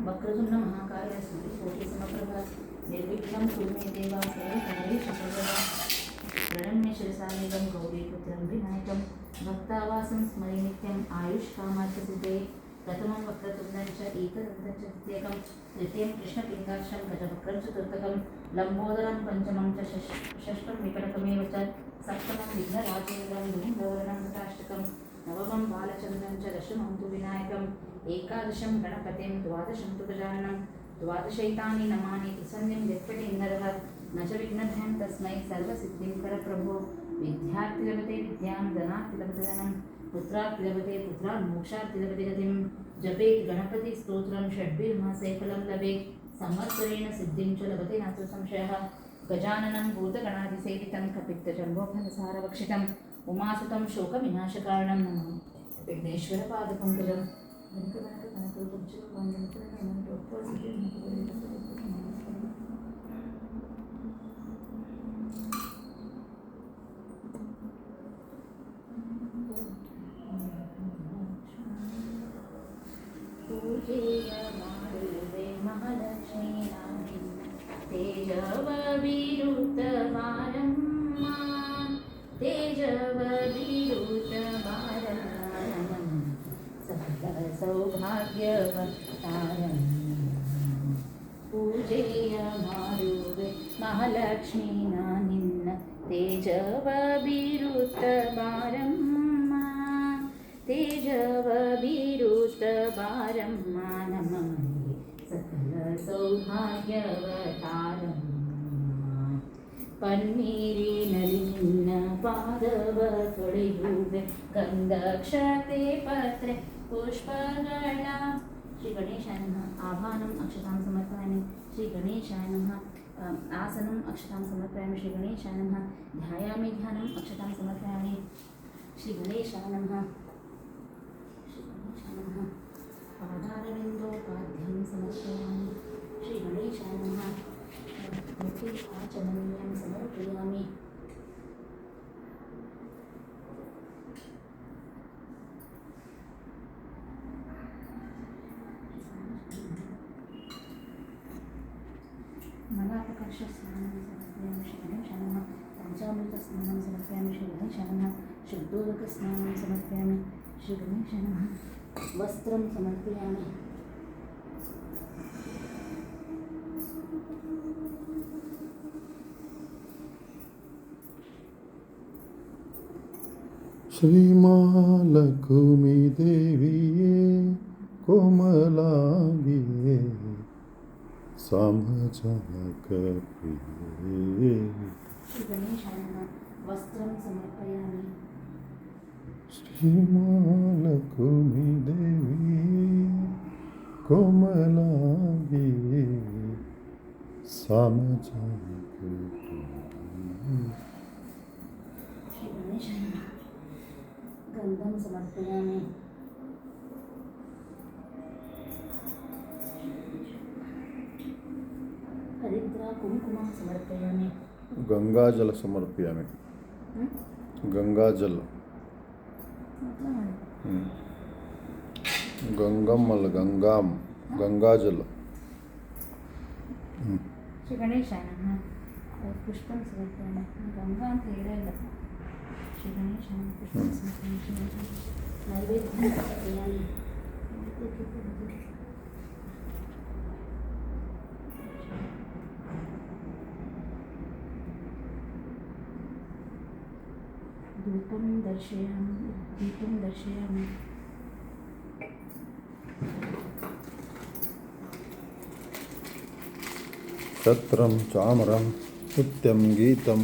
वक्रतुंड महाकाय सूर्यकोटिसमप्रभा निर्विघ्नं कुरु मे देव सर्वकार्येषु सर्वदा प्रणम्य शिरसामेवं गौरीपुत्रं विनायकं भक्तावासं स्मरे नित्यम् आयुष्कामार्थसिद्धये प्रथमं वक्रतुण्डं च एकदन्तं च द्वितीयकं तृतीयं कृष्णपिङ्गाक्षं गजवक्रं चतुर्थकं लम्बोदरं पञ्चमं च षष्ठं विकटकमेव च सप्तमं विघ्नराजेन्द्रं धूम्रवर्णं तथाष्टकं नवमं बालचन्द्रं च दशमं तु विनायकम् एकादशं गणपतिं द्वादशं तु गजाननं द्वादशैतानि नमानि त्रिसन्धिं यत्पठेन्नरः न च विघ्नभयं तस्मै सर्वसिद्धिं करप्रभो विद्यार्थिलभते विद्यां धनार्थिलभते धनं पुत्रार्थिलभते पुत्रान् मोक्षार्थिलभते गतिं जपेत् गणपतिस्तोत्रं षड्भिर्मासे फलं लभेत् संवत्सरेण सिद्धिं च लभते नास्तु संशयः गजाननं भूतगणादिसेवितं कपित्तजम्बोफलसारभक्षितम् उमासुतं शोकविनाशकारणं नमामि विघ्नेश्वरपादपङ्कजम् पूजेय ಮಾಡುವೆ ಮಹಾಲಕ್ಷ್ಮೀ ನಾನಿನ್ನ ತೇಜವ ವಿರುದ್ಧ ಬಾರಮ್ಮ ತೇಜವ ವಿರುದ್ಧ ಬಾರಮ್ಮ ಸಕಲ ಸೌಭಾಗ್ಯವತಾರಂ ಪೂಜೆಯ ಮಾಡುವೆ ಮಹಾಲಕ್ಷ್ಮೀ ನಾನಿನ್ನ ತೇಜವ ವಿರುದ್ಧ ಬಾರಮ್ಮ ತೇಜವ ವಿರುದ್ಧ ಬಾರಮ್ಮ ನಮಗೆ ಸಕಲ ಸೌಭಾಗ್ಯವತಾರಂ ಪನ್ನೀರಿನಲ್ಲಿ ನಿನ್ನ ಪಾದವ ತೊಳೆಯುವೆ ಗಂಧಕ್ಷತೆ ಪತ್ರೆ ಪುಷ್ಪಗಳ ಶ್ರೀ ಗಣೇಶಾಯ ನಮಃ ಆಭಾನಂ ಅಕ್ಷತಾಂ ಸಮರ್ಪಯಾಮಿ ಶ್ರೀ ಗಣೇಶಾಯ ನಮಃ ಆಸನಂ ಅಕ್ಷತಾಂ ಸಮರ್ಪಯಾಮಿ ಶ್ರೀ ಗಣೇಶಾಯ ನಮಃ ಧ್ಯಾಯಾಮಿ ಧ್ಯಾನಂ ಅಕ್ಷತಾಂ ಸಮರ್ಪಯಾಮಿ ಶ್ರೀ ಗಣೇಶಾಯ ನಮಃ पादारविन्दोपाद्यं समर्पयामि श्री गणेशाय नमः आचमनीयं समर्पयामि मलापकर्षस्नानं समर्पयामि श्री गणेशाय नमः पञ्चामृतस्नानं समर्पयामि श्री गणेशाय नमः शुद्धोदकस्नानं समर्पयामि श्री गणेशाय नमः वस्त्रं समर्पयामि श्रीमालक्ष्मी देविये कोमलांगिये समजनकप्रिये श्री गणेशाय नमः वस्त्रं समर्पयामि श्रीमालक्ष्मी देवी कोमलांगिये समजनकप्रिये श्री गणेशाय नमः गन्धं समर्पयामि हरिद्रा कुंकुमं समर्पयामि गंगाजल समर्पयामि गंगाजल गंगम अल गंगाम गंगाजल श्री गणेशाय नमः पुष्पं समर्पयामि गंगा ಅಂತ ಹೇಳಿಲ್ಲ श्री गणेशाय नमः पुष्पं समर्पयामि नैवेद्यं समर्पयामि धूपं दर्शयामि छत्रं चामरं नित्यं गीतं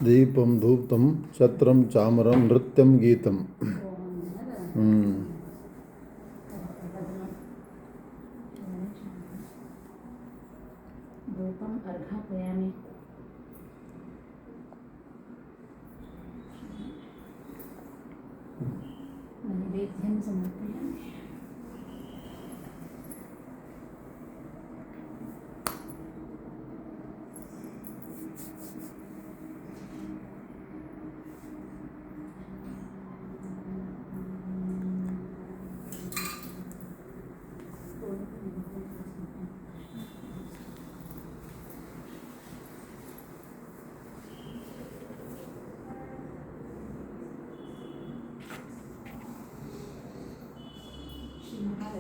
दीपं धूपं छत्रं चामरं नृत्यं गीतं धूपं अर्घापयामि नैवेद्यं समर्पयामि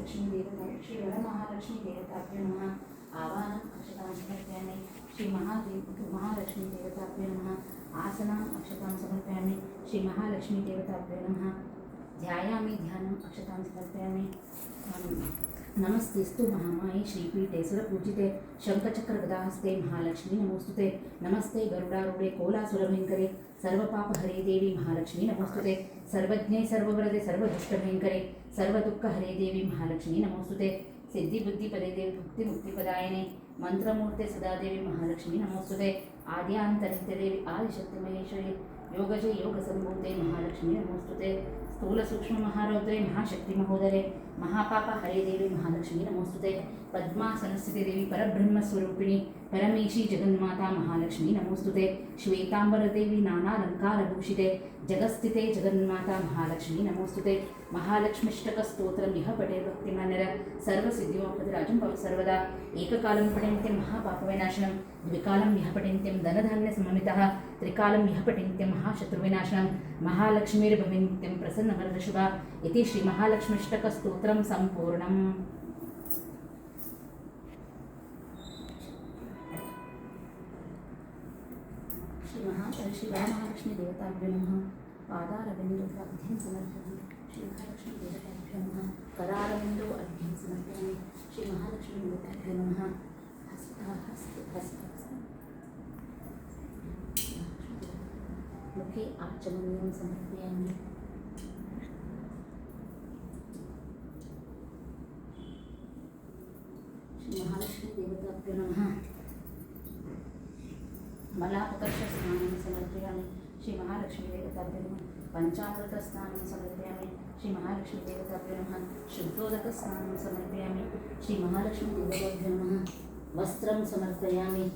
महालक्ष्मी देवता श्री वरमहालक्ष्मी देवताभ्यो नमः आवाहनम् अक्षतां समर्पयामि श्री महालक्ष्मी देवताभ्यो नमः आसनाम् अक्षतां समर्पयामि श्री महालक्ष्मी देवताभ्यो नमः ध्यायामि ध्यानम् अक्षतां समर्पयामि नमस्तेस्तु महामाये श्रीपीठे सुरपूजिते शङ्खचक्रगदाहस्ते महालक्ष्मी नमोस्तुते नमस्ते गरुडारूढे कोलासुरभयङ्करे सर्वपापहरे देवी महालक्ष्मी नमोस्तुते सर्वज्ञे सर्ववरदे सर्वदुष्टभयङ्करे सर्वदुःखहरे देवी महालक्ष्मी नमोस्तुते सिद्धिबुद्धिपदे देवी भुक्तिमुक्तिपदायिने मंत्रमूर्ते सदादेवी महालक्ष्मी नमोस्तुते आद्यान्तरित्यदेवी आदिशक्तिमहेश्वरी योगजे योगसम्भूते महालक्ष्मी नमोस्तुते स्थूल सूक्ष्म महारौद्रे महाशक्ति महोदरे महापाप हरे देवी महालक्ष्मी नमोस्तुते पद्मासनस्थिते देवी परब्रह्म स्वरूपिणी परमेशी जगन्माता महालक्ष्मी नमोस्तुते श्वेतांबर देवी नानालंकारभूषिते जगस्थिते जगन्माता महालक्ष्मी नमोस्तुते महालक्ष्मीष्टक स्तोत्रम यह पठे भक्तिमानर सर्वसिद्धियोपदराजं भव सर्वदा एककालं पठन्त्यं महापापविनाशनं द्विकालं यह पठन्त्यं धनधान्यसमन्वितः त्रिकालं यह पठन्त्यं महाशत्रुविनाशनं महालक्ष्मीर्भवन्त्यं प्रसन्नवरदशुभा इति श्री महालक्ष्मीष्टक स्तोत्रम संपूर्णम्। श्री वरमहालक्ष्मी देवताभ्यो नमः पादारविन्दो अर्घ्यं समर्पयामि श्री महालक्ष्मी देवताभ्यो नमः करारविन्दो अर्घ्यं समर्पयामि श्री महालक्ष्मी देवताभ्यो नमः मुखे आचमनीयं समर्पयामि श्री महालक्ष्मी देवताभ्यो नमः मलापकर्षस्नानं समर्पयामि श्री महालक्ष्मी देवताभ्यो नमः पंचामृतस्नानं समर्पयामि श्री महालक्ष्मी देवताभ्यो नमः शुद्धोदकस्नानं समर्पयामि श्री महालक्ष्मी देवताभ्यो नमः वस्त्रं समर्पयामि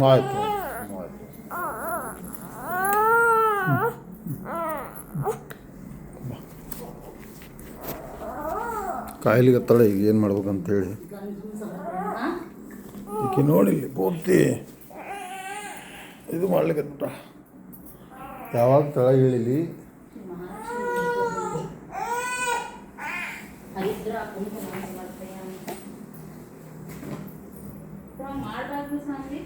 ಆಯಿತು ಕಾಯಿಲೆಗೆ ತಳ ಈಗ ಏನು ಮಾಡ್ಬೇಕಂತ ಹೇಳಿ ಗಂಧಂ ಸಮರ್ಪಯಾಮಿ ಈಕೆ ನೋಡಿಲ್ಲಿ ಪೂರ್ತಿ ಇದು ಮಾಡ್ಲಿಕ್ಕೆ ಯಾವಾಗ ತಳ ಹೇಳಿಲಿ श्री महालक्ष्मी हरिद्रा कुंकुमं समर्पयामि ಮಾಡಬಾರ್ದು ಸ್ವಾಮಿ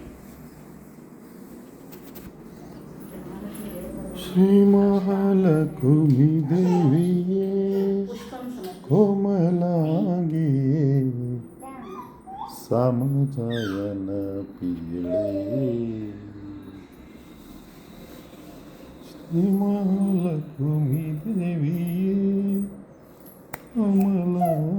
ಶ್ರೀ ಮಹಾಲಕ್ಷ್ಮೀ ದೇವಿಯೇ पुष्पं समर्पयामि ಕೋಮಲಾಗಿಯೇ ಸಮಜಯನ ಪೀಳೆ ಶ್ರೀ ಮಹಾಲಕ್ಷ್ಮೀ ದೇವಿಯೇ ಕೋಮಲಾಗಿಯೇ